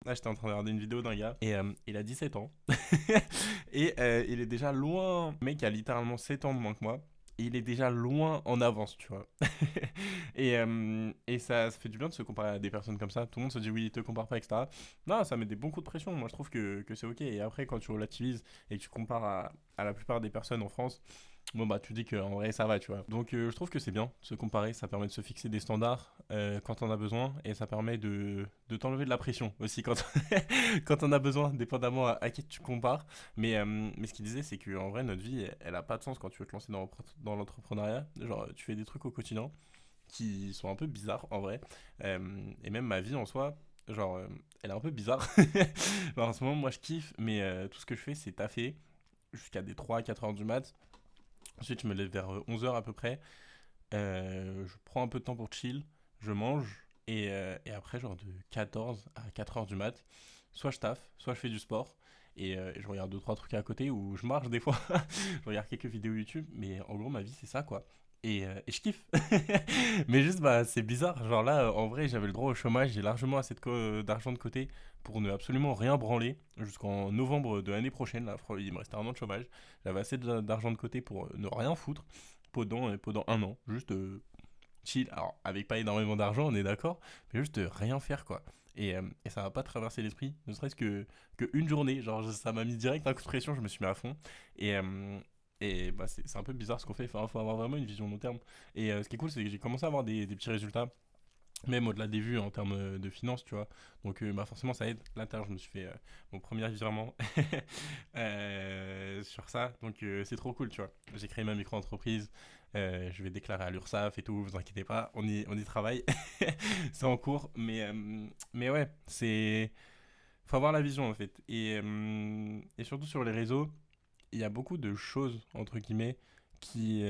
Là, j'étais en train de regarder une vidéo d'un gars et il a 17 ans. Et il est déjà loin. Le mec a littéralement 7 ans de moins que moi. Et il est déjà loin en avance, tu vois. Et ça fait du bien de se comparer à des personnes comme ça. Tout le monde se dit oui, te compare pas, etc. Non, ça met des bons coups de pression. Moi, je trouve que c'est ok. Et après, quand tu relativises et que tu compares à la plupart des personnes en France, bon bah tu dis qu'en vrai ça va, tu vois. Donc je trouve que c'est bien de se comparer, ça permet de se fixer des standards quand on a besoin et ça permet de t'enlever de la pression aussi quand, quand on a besoin, dépendamment à qui tu compares. Mais ce qu'il disait, c'est qu'en vrai notre vie, elle a pas de sens quand tu veux te lancer dans l'entrepreneuriat. Genre tu fais des trucs au quotidien qui sont un peu bizarres en vrai. Et même ma vie en soi, genre elle est un peu bizarre. Genre, en ce moment moi je kiffe, mais tout ce que je fais c'est taffer jusqu'à des 3 4 heures du mat'. Ensuite, je me lève vers 11 heures à peu près. Je prends un peu de temps pour chill. Je mange. Et après, genre de 14 à 4 heures du mat, soit je taffe, soit je fais du sport. Et je regarde deux trois trucs à côté ou je marche des fois. Je regarde quelques vidéos YouTube. Mais en gros, ma vie, c'est ça, quoi. Et je kiffe. Mais juste, bah, c'est bizarre. Genre là, en vrai, j'avais le droit au chômage. J'ai largement assez d'argent de côté pour ne absolument rien branler jusqu'en novembre de l'année prochaine. Là, il me restait un an de chômage. J'avais assez d'argent de côté pour ne rien foutre pendant un an. Juste chill. Alors, avec pas énormément d'argent, on est d'accord, mais juste rien faire, quoi. Et ça va pas traverser l'esprit, ne serait-ce que une journée. Genre, ça m'a mis direct un coup de pression, je me suis mis à fond. Et, bah, c'est un peu bizarre ce qu'on fait. Enfin, faut avoir vraiment une vision long terme. Et ce qui est cool, c'est que j'ai commencé à avoir des petits résultats même au-delà des vues en termes de finances, tu vois. Donc, bah forcément, ça aide. Là, je me suis fait mon premier virement sur ça. Donc, c'est trop cool, tu vois. J'ai créé ma micro-entreprise. Je vais déclarer à l'URSSAF et tout, vous inquiétez pas, on y travaille. C'est en cours. Mais ouais, c'est. Faut avoir la vision, en fait. Et surtout sur les réseaux, il y a beaucoup de choses, entre guillemets, qui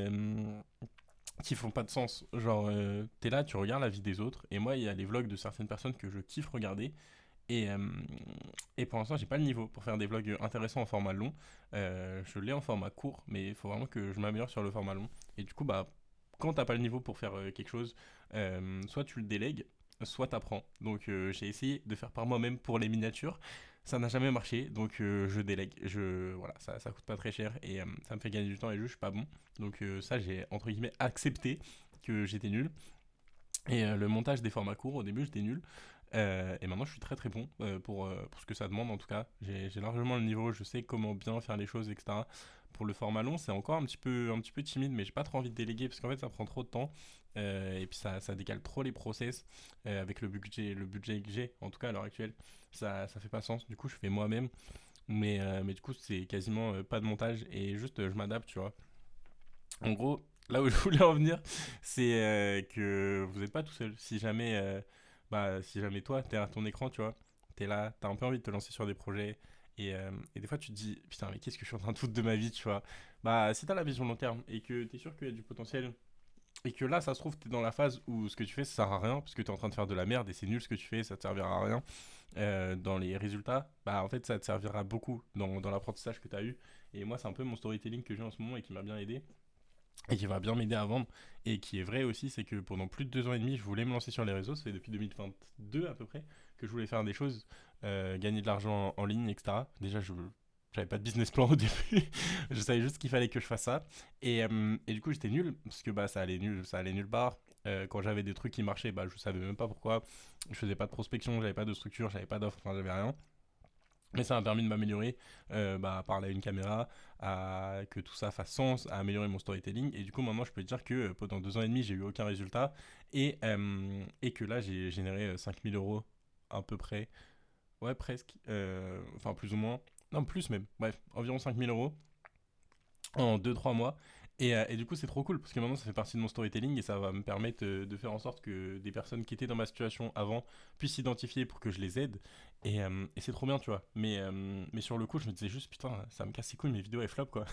font pas de sens. Genre, t'es là, tu regardes la vie des autres, et moi, il y a les vlogs de certaines personnes que je kiffe regarder, et, euh, et pour l'instant, j'ai pas le niveau pour faire des vlogs intéressants en format long. Je l'ai en format court, mais il faut vraiment que je m'améliore sur le format long. Et du coup, bah, quand t'as pas le niveau pour faire quelque chose, soit tu le délègues, soit t'apprends. Donc, j'ai essayé de faire par moi-même pour les miniatures. Ça n'a jamais marché, donc je délègue. Voilà, ça coûte pas très cher et ça me fait gagner du temps et juste je suis pas bon. Donc ça, j'ai entre guillemets accepté que j'étais nul. Et le montage des formats courts, au début, j'étais nul. Et maintenant, je suis très très bon pour ce que ça demande en tout cas. J'ai largement le niveau, je sais comment bien faire les choses, etc. Pour le format long, c'est encore un petit peu timide, mais j'ai pas trop envie de déléguer parce qu'en fait, ça prend trop de temps. Et puis ça décale trop les process avec le budget que j'ai, en tout cas à l'heure actuelle. Ça fait pas sens. Du coup, je fais moi-même. Mais du coup, c'est quasiment pas de montage et juste je m'adapte, tu vois. En gros, là où je voulais en venir, c'est que vous n'êtes pas tout seul. Si jamais toi, t'es à ton écran, tu vois, t'es là, t'as un peu envie de te lancer sur des projets, et des fois tu te dis, putain, mais qu'est-ce que je suis en train de foutre de ma vie, tu vois. Bah, si t'as la vision long terme et que t'es sûr qu'il y a du potentiel, et que là, ça se trouve, t'es dans la phase où ce que tu fais, ça sert à rien, parce que t'es en train de faire de la merde et c'est nul ce que tu fais, ça te servira à rien dans les résultats, bah en fait, ça te servira beaucoup dans l'apprentissage que t'as eu. Et moi, c'est un peu mon storytelling que j'ai en ce moment et qui m'a bien aidé et qui va bien m'aider à vendre. Et qui est vrai aussi, c'est que pendant plus de 2 ans et demi, je voulais me lancer sur les réseaux. Ça fait depuis 2022 à peu près que je voulais faire des choses, gagner de l'argent en ligne, etc. Déjà, je j'avais pas de business plan au début. Je savais juste qu'il fallait que je fasse ça. Et du coup, j'étais nul parce que bah, ça allait nulle part. Quand j'avais des trucs qui marchaient, bah, je savais même pas pourquoi. Je faisais pas de prospection, j'avais pas de structure, j'avais pas d'offre, enfin, j'avais rien. Mais ça m'a permis de m'améliorer, bah, à parler à une caméra, à que tout ça fasse sens, à améliorer mon storytelling. Et du coup, maintenant, je peux te dire que pendant 2 ans et demi, j'ai eu aucun résultat. Et que là, j'ai généré 5000 euros à peu près. Ouais, presque. Enfin, plus ou moins. Non, plus même. Bref, environ 5000 € en 2 3 mois. Et du coup, c'est trop cool parce que maintenant, ça fait partie de mon storytelling et ça va me permettre de faire en sorte que des personnes qui étaient dans ma situation avant puissent s'identifier pour que je les aide. Et c'est trop bien, tu vois. Mais sur le coup, je me disais juste, putain, ça me casse les couilles, mes vidéos elles flop quoi.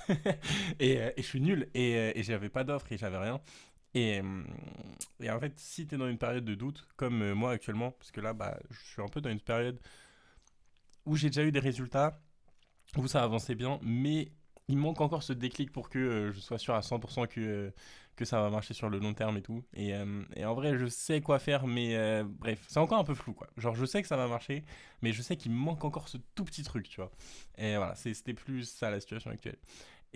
Et je suis nul et j'avais pas d'offre et j'avais rien. Et en fait, si t'es dans une période de doute, comme moi actuellement, parce que là, bah, je suis un peu dans une période où j'ai déjà eu des résultats, où ça avançait bien, mais il manque encore ce déclic pour que je sois sûr à 100% que ça va marcher sur le long terme et tout. Et en vrai, je sais quoi faire, mais bref, c'est encore un peu flou, quoi. Genre, je sais que ça va marcher, mais je sais qu'il me manque encore ce tout petit truc, tu vois. Et voilà, c'était plus ça la situation actuelle.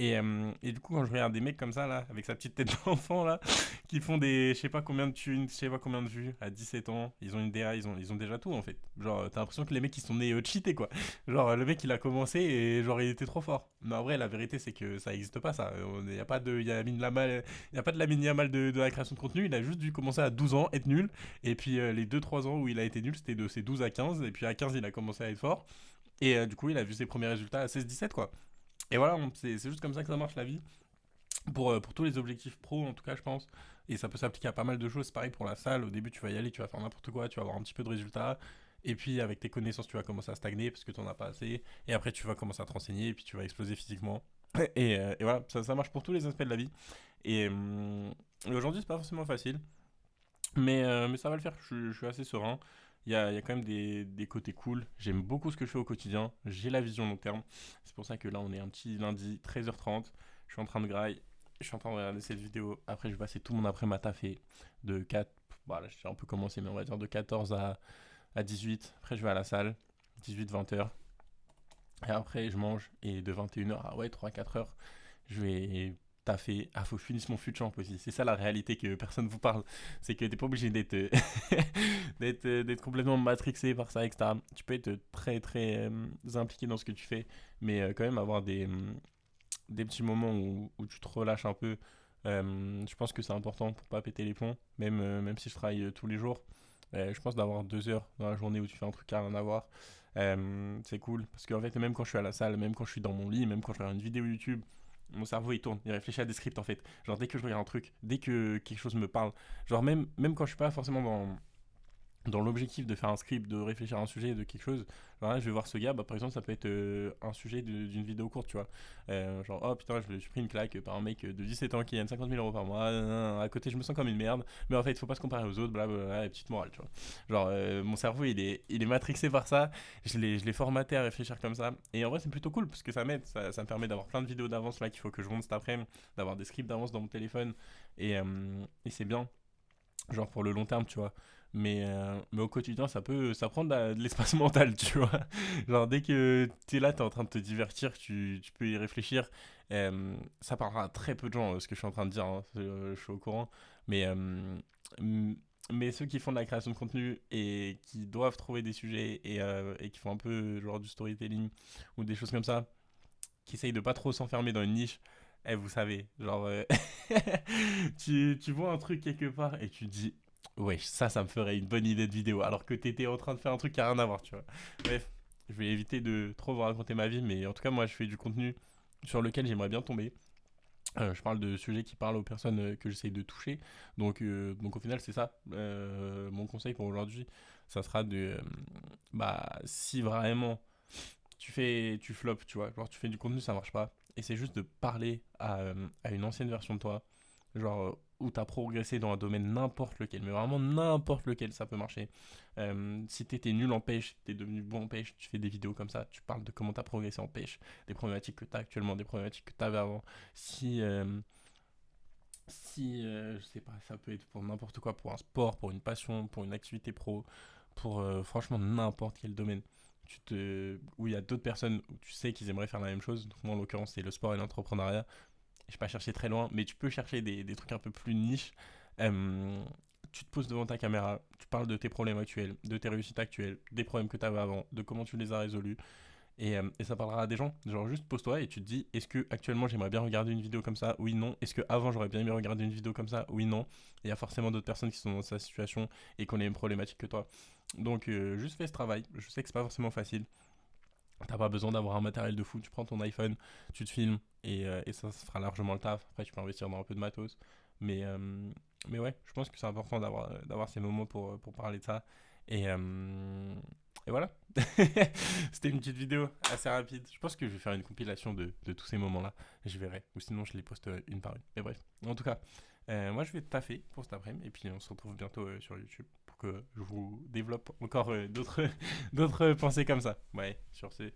Et du coup, quand je regarde des mecs comme ça, là, avec sa petite tête d'enfant, là, qui font des, je sais pas combien de thunes, je sais pas combien de vues, à 17 ans, ils ont une DA, ils ont déjà tout, en fait. Genre, t'as l'impression que les mecs, ils sont nés cheatés, quoi. Genre, le mec, il a commencé et genre, il était trop fort. Mais en vrai, la vérité, c'est que ça existe pas, ça. Il y a pas de, y a pas de Lamine Yamal de la création de contenu, il a juste dû commencer à 12 ans, être nul. Et puis, les 2 3 ans où il a été nul, c'était de ses 12 à 15. Et puis, à 15 il a commencé à être fort. Et du coup, il a vu ses premiers résultats à 16 17 quoi. Et voilà, c'est juste comme ça que ça marche la vie. Pour tous les objectifs pro, en tout cas, je pense. Et ça peut s'appliquer à pas mal de choses. C'est pareil pour la salle. Au début, tu vas y aller, tu vas faire n'importe quoi, tu vas avoir un petit peu de résultats. Et puis, avec tes connaissances, tu vas commencer à stagner parce que tu n'en as pas assez. Et après, tu vas commencer à te renseigner et puis tu vas exploser physiquement. Et voilà, ça marche pour tous les aspects de la vie. Et aujourd'hui, c'est pas forcément facile. Mais ça va le faire, je suis assez serein. Il y a quand même des côtés cool. J'aime beaucoup ce que je fais au quotidien. J'ai la vision long terme. C'est pour ça que là, on est un petit lundi, 13h30. Je suis en train de grailler. Je suis en train de regarder cette vidéo. Après, je vais passer tout mon après-midi à taffer. De 4. Voilà, j'ai un peu commencé, mais on va dire de 14 à 18. Après, je vais à la salle. 18 20 heures. Et après, je mange. Et de 21 heures à ouais, 3 4 heures, je vais taffer. Ah, faut que je finisse mon fut champ aussi. C'est ça la réalité que personne vous parle. C'est que t'es pas obligé d'être d'être complètement matrixé par ça, etc. Tu peux être très très impliqué dans ce que tu fais, mais quand même avoir des petits moments où tu te relâches un peu. Je pense que c'est important pour pas péter les plombs, même si je travaille tous les jours. Je pense d'avoir 2 heures dans la journée où tu fais un truc qui a rien à voir. C'est cool parce qu'en fait, même quand je suis à la salle, même quand je suis dans mon lit, même quand je regarde une vidéo YouTube, mon cerveau il tourne, il réfléchit à des scripts en fait. Genre dès que je regarde un truc, dès que quelque chose me parle, genre même quand je suis pas forcément dans l'objectif de faire un script, de réfléchir à un sujet, de quelque chose, genre là, je vais voir ce gars, bah, par exemple, ça peut être un sujet d'une vidéo courte, tu vois. Genre, oh putain, je me suis pris une claque par un mec de 17 ans qui gagne 50 000 euros par mois, à côté, je me sens comme une merde, mais en fait, il faut pas se comparer aux autres, blablabla, et petite morale, tu vois. Genre, mon cerveau, il est matrixé par ça, je l'ai formaté à réfléchir comme ça, et en vrai, c'est plutôt cool, parce que ça m'aide, ça me permet d'avoir plein de vidéos d'avance là qu'il faut que je monte cet après-midi, d'avoir des scripts d'avance dans mon téléphone, et c'est bien genre pour le long terme, tu vois. Mais au quotidien, ça prend de l'espace mental, tu vois. Genre dès que t'es là, t'es en train de te divertir, tu peux y réfléchir. Ça parlera à très peu de gens, ce que je suis en train de dire, hein, je suis au courant. Mais, mais ceux qui font de la création de contenu et qui doivent trouver des sujets et qui font un peu genre du storytelling ou des choses comme ça, qui essayent de pas trop s'enfermer dans une niche, vous savez, genre, tu vois un truc quelque part et tu te dis, ouais, ça me ferait une bonne idée de vidéo, alors que t'étais en train de faire un truc qui a rien à voir, tu vois. Bref, je vais éviter de trop vous raconter ma vie, mais en tout cas, moi, je fais du contenu sur lequel j'aimerais bien tomber. Je parle de sujets qui parlent aux personnes que j'essaye de toucher. Donc au final, c'est ça. Mon conseil pour aujourd'hui, ça sera bah, si vraiment tu flops, tu vois. Genre, tu fais du contenu, ça marche pas. Et c'est juste de parler à une ancienne version de toi. Genre, où t'as progressé dans un domaine n'importe lequel, mais vraiment n'importe lequel, ça peut marcher. Si t'étais nul en pêche, t'es devenu bon en pêche, tu fais des vidéos comme ça, tu parles de comment t'as progressé en pêche, des problématiques que t'as actuellement, des problématiques que t'avais avant. Si je sais pas, ça peut être pour n'importe quoi, pour un sport, pour une passion, pour une activité pro, pour franchement n'importe quel domaine où il y a d'autres personnes où tu sais qu'ils aimeraient faire la même chose. Donc moi en l'occurrence c'est le sport et l'entrepreneuriat. Je vais pas chercher très loin, mais tu peux chercher des trucs un peu plus niche. Euh, Tu te poses devant ta caméra, tu parles de tes problèmes actuels, de tes réussites actuelles, des problèmes que tu avais avant, de comment tu les as résolus. Et ça parlera à des gens. Genre juste pose-toi et tu te dis, est-ce que actuellement j'aimerais bien regarder une vidéo comme ça? Oui, non. Est-ce que avant j'aurais bien aimé regarder une vidéo comme ça? Oui, non. Il y a forcément d'autres personnes qui sont dans sa situation et qui ont les mêmes problématiques que toi. Donc juste fais ce travail. Je sais que c'est pas forcément facile. T'as pas besoin d'avoir un matériel de fou. Tu prends ton iPhone, tu te filmes et ça fera largement le taf. Après, tu peux investir dans un peu de matos. Mais, euh, mais ouais, je pense que c'est important d'avoir ces moments pour parler de ça. Et, euh, et voilà. C'était une petite vidéo assez rapide. Je pense que je vais faire une compilation de tous ces moments-là. Je verrai. Ou sinon, je les poste une par une. Mais bref. En tout cas, moi, je vais taffer pour cet après-midi. Et puis, on se retrouve bientôt sur YouTube pour que je vous développe encore d'autres pensées comme ça. Ouais, sur ce.